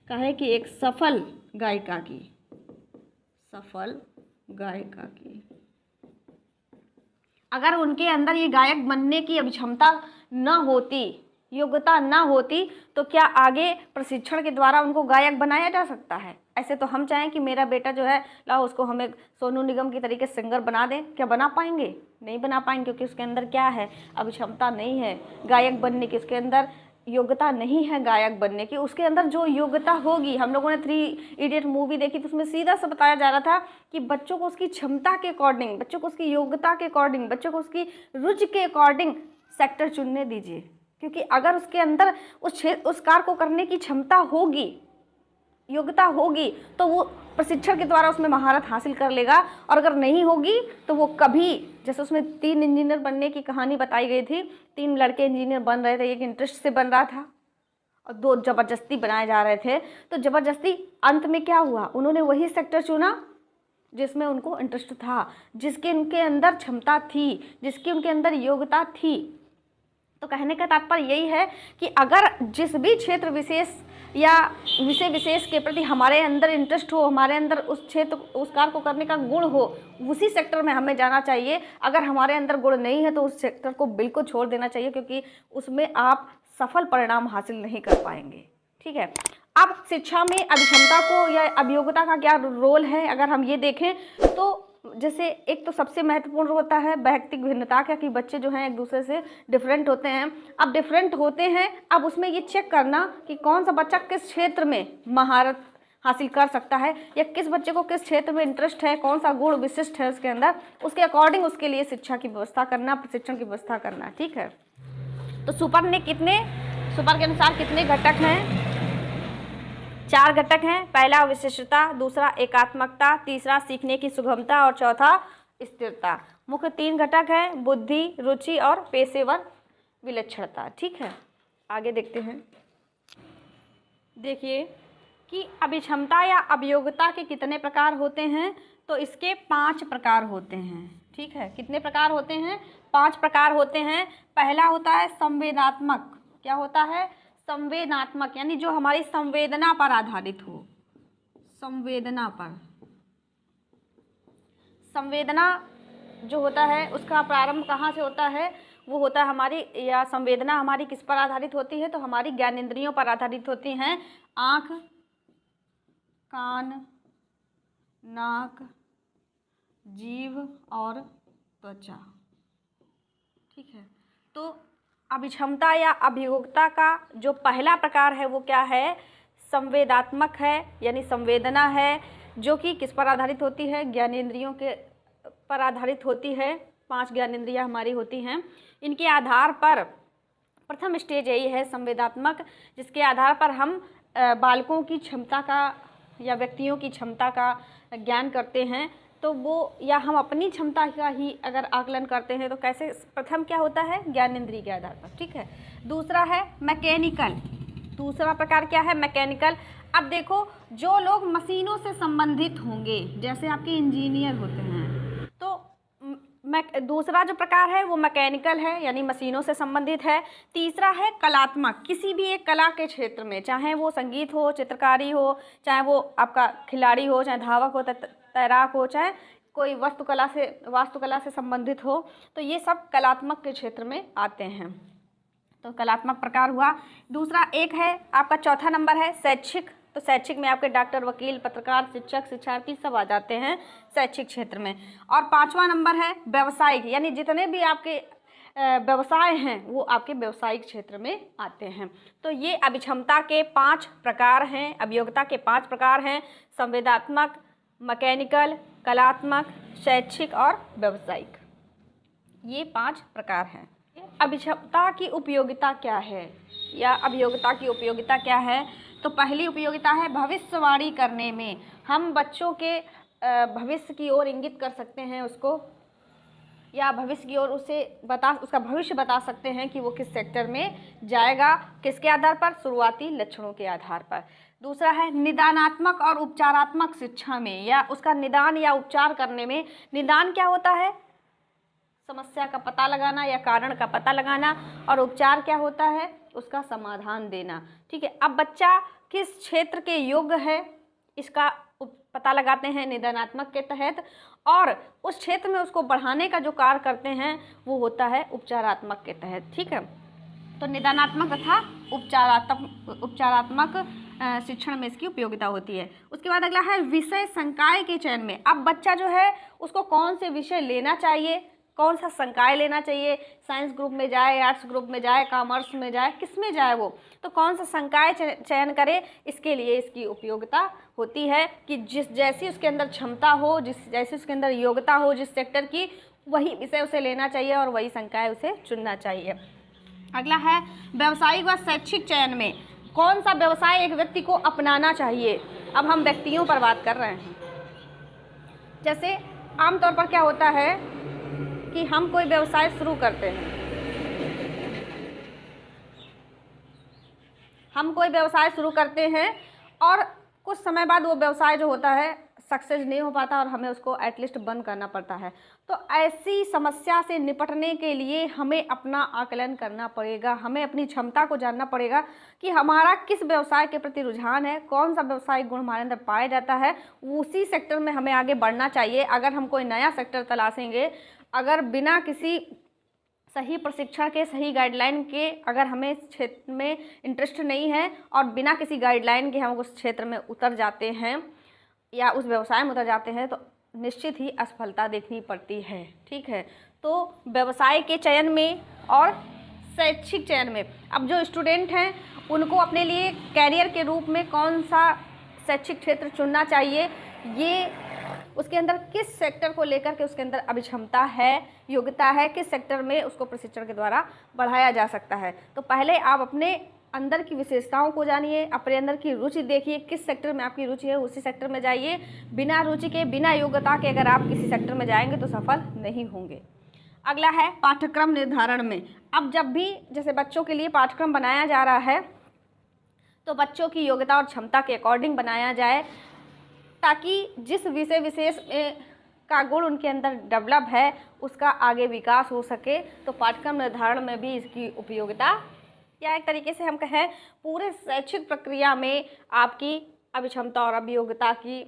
कहे कि एक सफल गायिका की, सफल गायिका की। अगर उनके अंदर ये गायक बनने की अभिक्षमता न होती, योग्यता न होती, तो क्या आगे प्रशिक्षण के द्वारा उनको गायक बनाया जा सकता है? ऐसे तो हम चाहें कि मेरा बेटा जो है लाओ उसको हमें सोनू निगम की तरीके से सिंगर बना दें, क्या बना पाएंगे? नहीं बना पाएंगे, क्योंकि उसके अंदर क्या है, अभिक्षमता नहीं है गायक बनने की, उसके अंदर योग्यता नहीं है गायक बनने की। उसके अंदर जो योग्यता होगी, हम लोगों ने 3 इडियट मूवी देखी तो उसमें सीधा सा बताया जा रहा था कि बच्चों को उसकी क्षमता के अकॉर्डिंग, बच्चों को उसकी योग्यता के अकॉर्डिंग, बच्चों को उसकी रुचि के अकॉर्डिंग सेक्टर चुनने दीजिए, क्योंकि अगर उसके अंदर उस कार्य को करने की क्षमता होगी, योग्यता होगी, तो वो प्रशिक्षण के द्वारा उसमें महारत हासिल कर लेगा। और अगर नहीं होगी तो वो कभी, जैसे उसमें 3 इंजीनियर बनने की कहानी बताई गई थी, 3 लड़के इंजीनियर बन रहे थे, एक इंटरेस्ट से बन रहा था और 2 जबरदस्ती बनाए जा रहे थे। तो जबरदस्ती अंत में क्या हुआ, उन्होंने वही सेक्टर चुना जिसमें उनको इंटरेस्ट था, जिसके उनके अंदर क्षमता थी, जिसकी उनके अंदर योग्यता थी। तो कहने का तात्पर्य यही है कि अगर जिस भी क्षेत्र विशेष या विषय विशेष के प्रति हमारे अंदर इंटरेस्ट हो, हमारे अंदर उस क्षेत्र, उस कार्य को करने का गुण हो, उसी सेक्टर में हमें जाना चाहिए। अगर हमारे अंदर गुण नहीं है तो उस सेक्टर को बिल्कुल छोड़ देना चाहिए, क्योंकि उसमें आप सफल परिणाम हासिल नहीं कर पाएंगे। ठीक है, अब शिक्षा में अभिक्षमता को या अभियोग्यता का क्या रोल है, अगर हम ये देखें तो जैसे एक तो सबसे महत्वपूर्ण होता है वैयक्तिक भिन्नता का, कि बच्चे जो हैं एक दूसरे से डिफरेंट होते हैं। अब डिफरेंट होते हैं, अब उसमें ये चेक करना कि कौन सा बच्चा किस क्षेत्र में महारत हासिल कर सकता है, या किस बच्चे को किस क्षेत्र में इंटरेस्ट है, कौन सा गुण विशिष्ट है उसके अंदर, उसके अकॉर्डिंग उसके लिए शिक्षा की व्यवस्था करना, प्रशिक्षण की व्यवस्था करना। ठीक है, तो सुपर के अनुसार कितने घटक हैं? 4 घटक हैं। पहला विशिष्टता, दूसरा एकात्मकता, तीसरा सीखने की सुगमता और चौथा स्थिरता। मुख्य 3 घटक हैं, बुद्धि, रुचि और पेशेवर विलक्षणता। ठीक है, आगे देखते हैं। देखिए कि अभिक्षमता या अभियोग्यता के कितने प्रकार होते हैं, तो इसके 5 प्रकार होते हैं। ठीक है, कितने प्रकार होते हैं? 5 प्रकार होते हैं। पहला होता है संवेदनात्मक। क्या होता है? संवेदनात्मक, यानी जो हमारी संवेदना पर आधारित हो। संवेदना पर, संवेदना जो होता है उसका प्रारंभ कहाँ से होता है? वो होता है हमारी, या संवेदना हमारी किस पर आधारित होती है? तो हमारी ज्ञानेंद्रियों पर आधारित होती हैं। आँख, कान, नाक, जीभ और त्वचा। ठीक है, तो अभिक्षमता या अभियोग्यता का जो पहला प्रकार है वो क्या है? संवेदात्मक है, यानी संवेदना है, जो कि किस पर आधारित होती है? ज्ञानेंद्रियों के पर आधारित होती है। 5 ज्ञानेंद्रियां हमारी होती हैं। इनके आधार पर प्रथम स्टेज यही है संवेदात्मक, जिसके आधार पर हम बालकों की क्षमता का या व्यक्तियों की क्षमता का ज्ञान करते हैं। तो वो, या हम अपनी क्षमता का ही अगर आकलन करते हैं तो कैसे? प्रथम क्या होता है? ज्ञानेंद्रिय के आधार पर। ठीक है, दूसरा है मैकेनिकल। दूसरा प्रकार क्या है? मैकेनिकल। अब देखो, जो लोग मशीनों से संबंधित होंगे, जैसे आपके इंजीनियर होते हैं, तो दूसरा जो प्रकार है वो मैकेनिकल है, यानी मशीनों से संबंधित है। तीसरा है कलात्मक। किसी भी एक कला के क्षेत्र में, चाहे वो संगीत हो, चित्रकारी हो, चाहे वो आपका खिलाड़ी हो, चाहे धावक हो, तैराक हो, चाहे कोई वास्तुकला से संबंधित हो, तो ये सब कलात्मक के क्षेत्र में आते हैं। तो कलात्मक प्रकार हुआ। दूसरा एक है आपका, चौथा नंबर है शैक्षिक। तो शैक्षिक में आपके डॉक्टर, वकील, पत्रकार, शिक्षक, शिक्षार्थी सब आ जाते हैं शैक्षिक क्षेत्र में। और 5वां नंबर है व्यावसायिक, यानी जितने भी आपके व्यवसाय हैं वो आपके व्यावसायिक क्षेत्र में आते हैं। तो ये अभिक्षमता के 5 प्रकार हैं, अभियोग्यता के 5 प्रकार हैं। संवेदात्मक, मैकेनिकल, कलात्मक, शैक्षिक और व्यावसायिक, ये 5 प्रकार हैं। अभिक्षमता की उपयोगिता क्या है, या अभियोग्यता की उपयोगिता क्या है? तो पहली उपयोगिता है भविष्यवाणी करने में। हम बच्चों के भविष्य की ओर इंगित कर सकते हैं उसको, या भविष्य की ओर उसका भविष्य बता सकते हैं कि वो किस सेक्टर में जाएगा। किसके आधार पर? शुरुआती लक्षणों के आधार पर। दूसरा है निदानात्मक और उपचारात्मक शिक्षा में, या उसका निदान या उपचार करने में। निदान क्या होता है? समस्या का पता लगाना या कारण का पता लगाना। और उपचार क्या होता है? उसका समाधान देना। ठीक है, अब बच्चा किस क्षेत्र के योग्य है इसका पता लगाते हैं निदानात्मक के तहत, और उस क्षेत्र में उसको बढ़ाने का जो कार्य करते हैं वो होता है उपचारात्मक के तहत। ठीक है, तो निदानात्मक तथा उपचारात्मक शिक्षण में इसकी उपयोगिता होती है। उसके बाद अगला है विषय संकाय के चयन में। अब बच्चा जो है उसको कौन से विषय लेना चाहिए, कौन सा संकाय लेना चाहिए, साइंस ग्रुप में जाए, आर्ट्स ग्रुप में जाए, कॉमर्स में जाए, किस में जाए वो, तो कौन सा संकाय चयन करे, इसके लिए इसकी उपयोगिता होती है कि जैसी उसके अंदर क्षमता हो, जैसी उसके अंदर योग्यता हो जिस सेक्टर की, वही विषय उसे लेना चाहिए और वही संकाय उसे चुनना चाहिए। अगला है व्यावसायिक व शैक्षिक चयन में कौन सा व्यवसाय एक व्यक्ति को अपनाना चाहिए। अब हम व्यक्तियों पर बात कर रहे हैं। जैसे आमतौर पर क्या होता है कि हम कोई व्यवसाय शुरू करते हैं, हम कोई व्यवसाय शुरू करते हैं और कुछ समय बाद वो व्यवसाय जो होता है सक्सेस नहीं हो पाता और हमें उसको एटलीस्ट बंद करना पड़ता है। तो ऐसी समस्या से निपटने के लिए हमें अपना आकलन करना पड़ेगा, हमें अपनी क्षमता को जानना पड़ेगा कि हमारा किस व्यवसाय के प्रति रुझान है, कौन सा व्यवसायिक गुण हमारे अंदर पाया जाता है, उसी सेक्टर में हमें आगे बढ़ना चाहिए। अगर हम कोई नया सेक्टर तलाशेंगे, अगर बिना किसी सही प्रशिक्षण के, सही गाइडलाइन के, अगर हमें क्षेत्र में इंटरेस्ट नहीं है और बिना किसी गाइडलाइन के हम उस क्षेत्र में उतर जाते हैं या उस व्यवसाय में उतर जाते हैं तो निश्चित ही असफलता देखनी पड़ती है। ठीक है, तो व्यवसाय के चयन में और शैक्षिक चयन में अब जो स्टूडेंट हैं उनको अपने लिए कैरियर के रूप में कौन सा शैक्षिक क्षेत्र चुनना चाहिए, ये उसके अंदर किस सेक्टर को लेकर के उसके अंदर अभिक्षमता है, योग्यता है, किस सेक्टर में उसको प्रशिक्षण के द्वारा बढ़ाया जा सकता है। तो पहले आप अपने अंदर की विशेषताओं को जानिए, अपने अंदर की रुचि देखिए, किस सेक्टर में आपकी रुचि है उसी सेक्टर में जाइए। बिना रुचि के, बिना योग्यता के अगर आप किसी सेक्टर में जाएंगे तो सफल नहीं होंगे। अगला है पाठ्यक्रम निर्धारण में। अब जब भी जैसे बच्चों के लिए पाठ्यक्रम बनाया जा रहा है तो बच्चों की योग्यता और क्षमता के अकॉर्डिंग बनाया जाए, ताकि जिस विषय विशेष का गुण उनके अंदर डेवलप है उसका आगे विकास हो सके। तो पाठ्यक्रम निर्धारण में भी इसकी उपयोगिता, या एक तरीके से हम कहें पूरे शैक्षिक प्रक्रिया में आपकी अभिक्षमता और अभियोग्यता की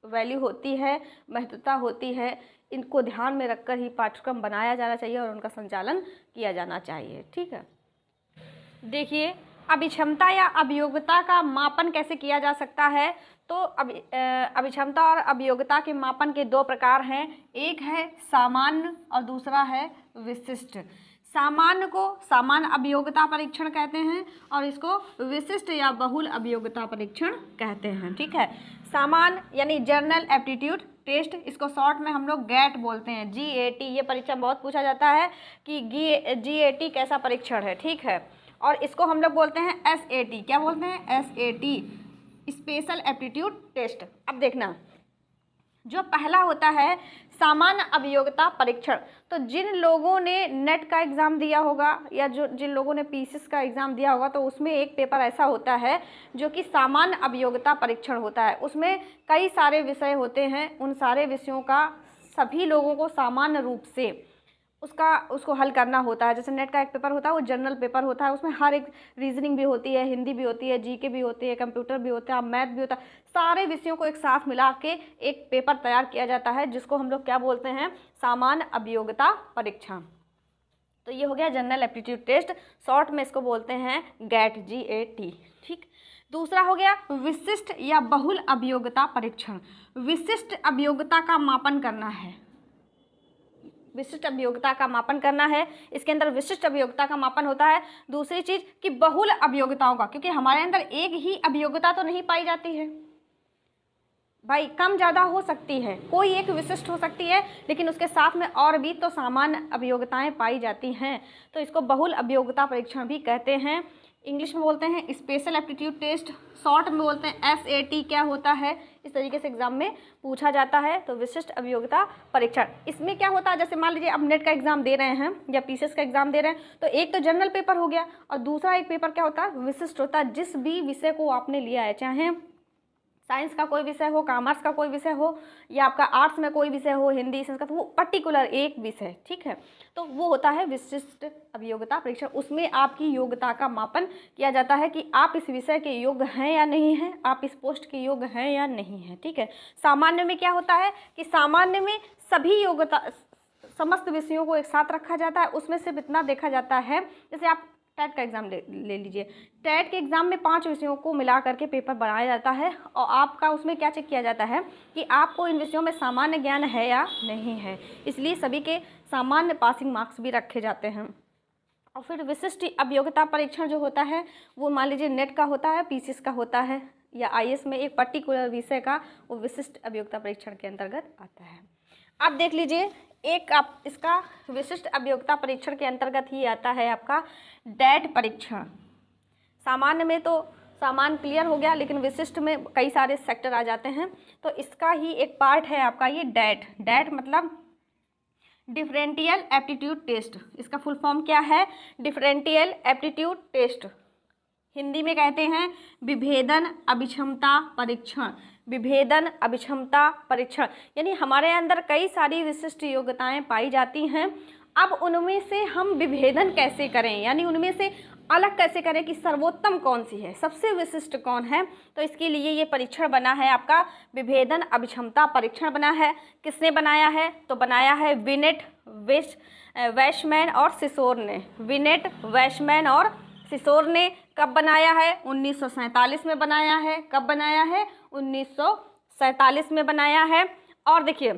वैल्यू होती है, महत्वता होती है। इनको ध्यान में रखकर ही पाठ्यक्रम बनाया जाना चाहिए और उनका संचालन किया जाना चाहिए। ठीक है, देखिए अभिक्षमता या अभियोग्यता का मापन कैसे किया जा सकता है। तो अभिक्षमता और अभियोग्यता के मापन के दो प्रकार हैं, एक है सामान्य और दूसरा है विशिष्ट। सामान्य को सामान्य अभियोग्यता परीक्षण कहते हैं और इसको विशिष्ट या बहुल अभियोग्यता परीक्षण कहते हैं। ठीक है, सामान्य यानी जनरल एप्टीट्यूड टेस्ट, इसको शॉर्ट में हम लोग गैट बोलते हैं, GAT। ये परीक्षा बहुत पूछा जाता है कि GAT कैसा परीक्षण है। ठीक है, और इसको हम लोग बोलते हैं SAT। क्या बोलते हैं? SAT, special aptitude test. अब देखना, जो पहला होता है सामान्य अभियोग्यता परीक्षण, तो जिन लोगों ने नेट का एग्ज़ाम दिया होगा या जिन लोगों ने PCS का एग्ज़ाम दिया होगा तो उसमें एक पेपर ऐसा होता है जो कि सामान्य अभियोग्यता परीक्षण होता है। उसमें कई सारे विषय होते हैं, उन सारे विषयों का सभी लोगों को सामान्य रूप से उसको हल करना होता है। जैसे नेट का एक पेपर होता है वो जनरल पेपर होता है, उसमें हर एक रीजनिंग भी होती है, हिंदी भी होती है, GK भी होती है, कंप्यूटर भी होता है, मैथ भी होता है। सारे विषयों को एक साथ मिला के एक पेपर तैयार किया जाता है जिसको हम लोग क्या बोलते हैं? सामान्य अभियोग्यता परीक्षण। तो ये हो गया जनरल एप्टीट्यूड टेस्ट, शॉर्ट में इसको बोलते हैं GAT, GAT। ठीक, दूसरा हो गया विशिष्ट या बहुल अभियोग्यता परीक्षण। विशिष्ट अभियोग्यता का मापन करना है, विशिष्ट अभियोग्यता का मापन करना है। इसके अंदर विशिष्ट अभियोग्यता का मापन होता है। दूसरी चीज कि बहुल अभियोग्यताओं का, क्योंकि हमारे अंदर एक ही अभियोग्यता तो नहीं पाई जाती है भाई, कम ज़्यादा हो सकती है, कोई एक विशिष्ट हो सकती है लेकिन उसके साथ में और भी तो सामान्य अभियोग्यताएं पाई जाती हैं। तो इसको बहुल अभियोग्यता परीक्षण भी कहते हैं। इंग्लिश में बोलते हैं स्पेशल एप्टीट्यूड टेस्ट, शॉर्ट में बोलते हैं SAT। क्या होता है? इस तरीके से एग्जाम में पूछा जाता है। तो विशिष्ट अभियोग्यता परीक्षण, इसमें क्या होता है, जैसे मान लीजिए अब नेट का एग्जाम दे रहे हैं या PCS का एग्जाम दे रहे हैं, तो एक तो जनरल पेपर हो गया और दूसरा एक पेपर क्या होता है? विशिष्ट होता है। जिस भी विषय को आपने लिया है, चाहे साइंस का कोई विषय हो, कॉमर्स का कोई विषय हो, या आपका आर्ट्स में कोई विषय हो, हिंदी, संस्कृत, वो पर्टिकुलर एक विषय, ठीक है, तो वो होता है विशिष्ट अभियोग्यता परीक्षण। उसमें आपकी योग्यता का मापन किया जाता है कि आप इस विषय के योग्य हैं या नहीं हैं, आप इस पोस्ट के योग्य हैं या नहीं हैं, ठीक है। सामान्य में क्या होता है कि सामान्य में सभी योग्यता, समस्त विषयों को एक साथ रखा जाता है, उसमें सिर्फ इतना देखा जाता है, जैसे आप टेट का एग्ज़ाम ले लीजिए। टेट के एग्ज़ाम में 5 विषयों को मिला करके पेपर बनाया जाता है और आपका उसमें क्या चेक किया जाता है कि आपको इन विषयों में सामान्य ज्ञान है या नहीं है, इसलिए सभी के सामान्य पासिंग मार्क्स भी रखे जाते हैं। और फिर विशिष्ट अभियोग्यता परीक्षण जो होता है वो मान लीजिए नेट का होता है, पीसीएस का होता है, या आईएएस में एक पर्टिकुलर विषय का, वो विशिष्ट अभियोग्यता परीक्षण के अंतर्गत आता है। अब देख लीजिए, एक आप इसका विशिष्ट अभियोग्यता परीक्षण के अंतर्गत ही आता है आपका डैट परीक्षण। सामान्य में तो सामान्य क्लियर हो गया, लेकिन विशिष्ट में कई सारे सेक्टर आ जाते हैं, तो इसका ही एक पार्ट है आपका ये डैट। डैट मतलब डिफरेंशियल एप्टीट्यूड टेस्ट। इसका फुल फॉर्म क्या है? Differential aptitude test. हिंदी में कहते हैं विभेदन अभिक्षमता परीक्षण। विभेदन अभिक्षमता परीक्षण यानी हमारे अंदर कई सारी विशिष्ट योग्यताएं पाई जाती हैं। अब उनमें से हम विभेदन कैसे करें, यानी उनमें से अलग कैसे करें कि सर्वोत्तम कौन सी है, सबसे विशिष्ट कौन है, तो इसके लिए ये परीक्षण बना है आपका विभेदन अभिक्षमता परीक्षण बना है। किसने बनाया है? तो बनाया है विनेट, वैशमैन और सिसोर ने। विनेट, वैशमैन और सिसोर ने कब बनाया है? 1947 में बनाया है। कब बनाया है? 1947 में बनाया है। और देखिए,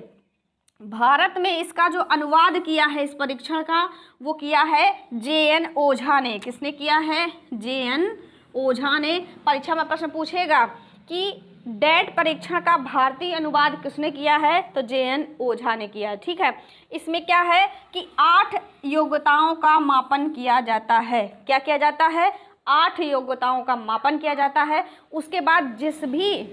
भारत में इसका जो अनुवाद किया है इस परीक्षण का, वो किया है जे.एन. ओझा ने। किसने किया है? जे.एन. ओझा ने। परीक्षा में प्रश्न पूछेगा कि डैट परीक्षण का भारतीय अनुवाद किसने किया है? तो जे.एन. ओझा ने किया है, ठीक है। इसमें क्या है कि 8 योग्यताओं का मापन किया जाता है। क्या किया जाता है? 8 योग्यताओं का मापन किया जाता है। उसके बाद जिस भी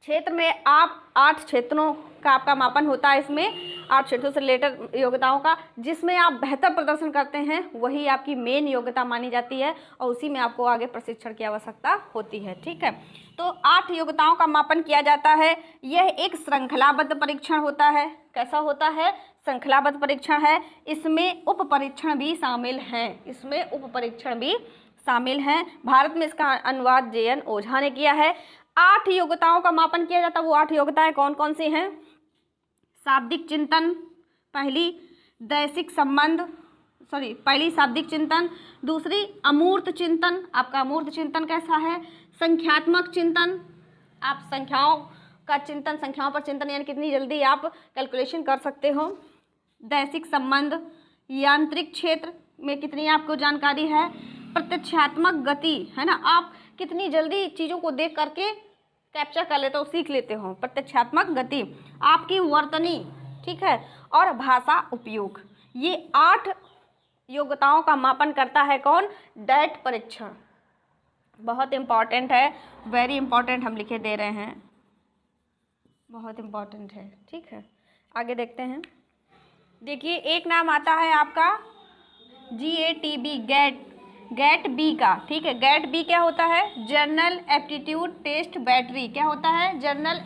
क्षेत्र में आप 8 क्षेत्रों का आपका मापन होता है, इसमें 8 क्षेत्रों से रिलेटेड योग्यताओं का, जिसमें आप बेहतर प्रदर्शन करते हैं वही आपकी मेन योग्यता मानी जाती है और उसी में आपको आगे प्रशिक्षण की आवश्यकता होती है, ठीक है। तो 8 योग्यताओं का मापन किया जाता है। यह एक श्रृंखलाबद्ध परीक्षण होता है। कैसा होता है? श्रृंखलाबद्ध परीक्षण है। इसमें उप परीक्षण भी शामिल हैं। इसमें उप परीक्षण भी शामिल हैं। भारत में इसका अनुवाद जे.एन. ओझा ने किया है। 8 योग्यताओं का मापन किया जाता है। वो 8 योग्यताएं कौन कौन सी हैं? शाब्दिक चिंतन, पहली शाब्दिक चिंतन, दूसरी अमूर्त चिंतन। आपका अमूर्त चिंतन कैसा है? संख्यात्मक चिंतन, आप संख्याओं का चिंतन, संख्याओं पर चिंतन यानी कितनी जल्दी आप कैलकुलेशन कर सकते हो। दैसिक संबंध, यांत्रिक क्षेत्र में कितनी आपको जानकारी है। प्रत्यक्षात्मक गति, है ना, आप कितनी जल्दी चीज़ों को देख करके कैप्चर कर लेते हो, सीख लेते हो। प्रत्यक्षात्मक गति, आपकी वर्तनी, ठीक है, और भाषा उपयोग। ये 8 योग्यताओं का मापन करता है कौन? डैट परीक्षण। बहुत इम्पॉर्टेंट है, वेरी इम्पॉर्टेंट हम लिखे दे रहे हैं, बहुत इम्पॉर्टेंट है, ठीक है। आगे देखते हैं। देखिए, एक नाम आता है आपका GATB, गेट बी का, ठीक है। गेट बी क्या होता है? General aptitude test battery. क्या होता है? जनरल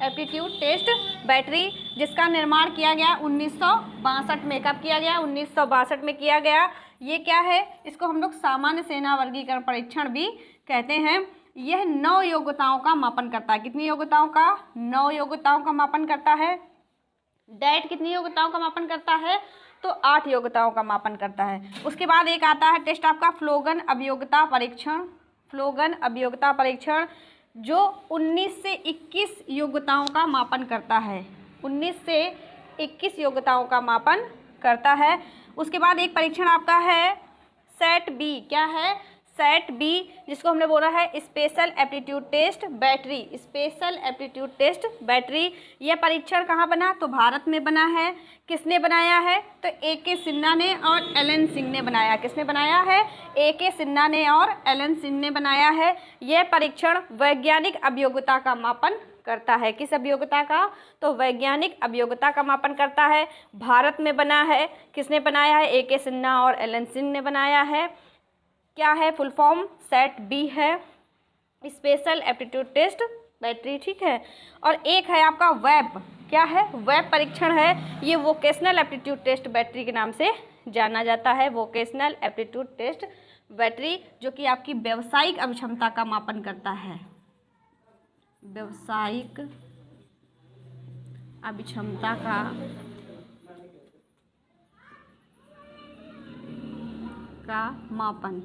एप्टीट्यूड टेस्ट बैटरी, जिसका निर्माण किया गया 1962 में। कब किया गया? 1962 में किया गया। ये क्या है? इसको हम लोग सामान्य सेना वर्गीकरण परीक्षण भी कहते हैं। यह 9 योग्यताओं का मापन करता है। कितनी योग्यताओं का? 9 योग्यताओं का मापन करता है। डैट कितनी योग्यताओं का मापन करता है? तो 8 योग्यताओं का मापन करता है। उसके बाद एक आता है टेस्ट आपका फ्लोगन अभियोग्यता परीक्षण। फ्लोगन अभियोग्यता परीक्षण जो 19 से 21 योग्यताओं का मापन करता है। 19 से 21 योग्यताओं का मापन करता है। उसके बाद एक परीक्षण आपका है सेट बी। क्या है? सेट बी, जिसको हमने बोला है special aptitude test battery. Special aptitude test battery, यह परीक्षण कहाँ बना? तो भारत में बना है। किसने बनाया है? तो A.K. सिन्हा ने और एलन सिंह ने बनाया। किसने बनाया है? A.K. सिन्हा ने और एलन सिंह ने बनाया है। यह परीक्षण वैज्ञानिक अभियोग्यता का मापन करता है। किस अभियोग्यता का? तो वैज्ञानिक अभियोग्यता का मापन करता है। भारत में बना है। किसने बनाया है? A.K. सिन्हा और एलन सिंह ने बनाया है। क्या है फुल फॉर्म? सेट बी है। स्पेशल एप्टीट्यूड टेस्ट बैटरी, ठीक है। और एक है आपका वेब, क्या है, वेब परीक्षण है, ये वोकेशनल एप्टीट्यूड टेस्ट बैटरी के नाम से जाना जाता है। वोकेशनल एप्टीट्यूड टेस्ट बैटरी जो कि आपकी व्यावसायिक अभिक्षमता का मापन करता है, व्यावसायिक अभिक्षमता का मापन,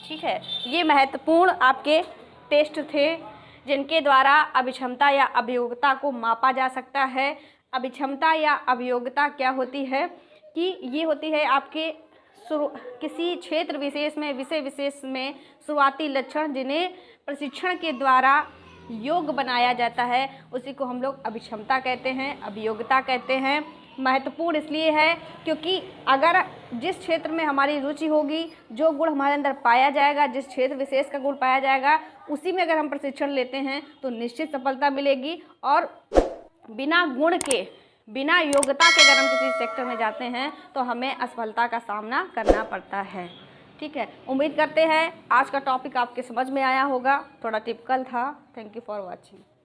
ठीक है। ये महत्वपूर्ण आपके टेस्ट थे जिनके द्वारा अभिक्षमता या अभियोग्यता को मापा जा सकता है। अभिक्षमता या अभियोग्यता क्या होती है कि ये होती है आपके किसी क्षेत्र विशेष में, विषय विशेष में शुरुआती लक्षण जिन्हें प्रशिक्षण के द्वारा योग्य बनाया जाता है, उसी को हम लोग अभिक्षमता कहते हैं, अभियोग्यता कहते हैं। महत्वपूर्ण इसलिए है क्योंकि अगर जिस क्षेत्र में हमारी रुचि होगी, जो गुण हमारे अंदर पाया जाएगा, जिस क्षेत्र विशेष का गुण पाया जाएगा, उसी में अगर हम प्रशिक्षण लेते हैं तो निश्चित सफलता मिलेगी। और बिना गुण के, बिना योग्यता के अगर हम किसी सेक्टर में जाते हैं तो हमें असफलता का सामना करना पड़ता है, ठीक है। उम्मीद करते हैं आज का टॉपिक आपके समझ में आया होगा, थोड़ा टिपिकल था। Thank you for watching.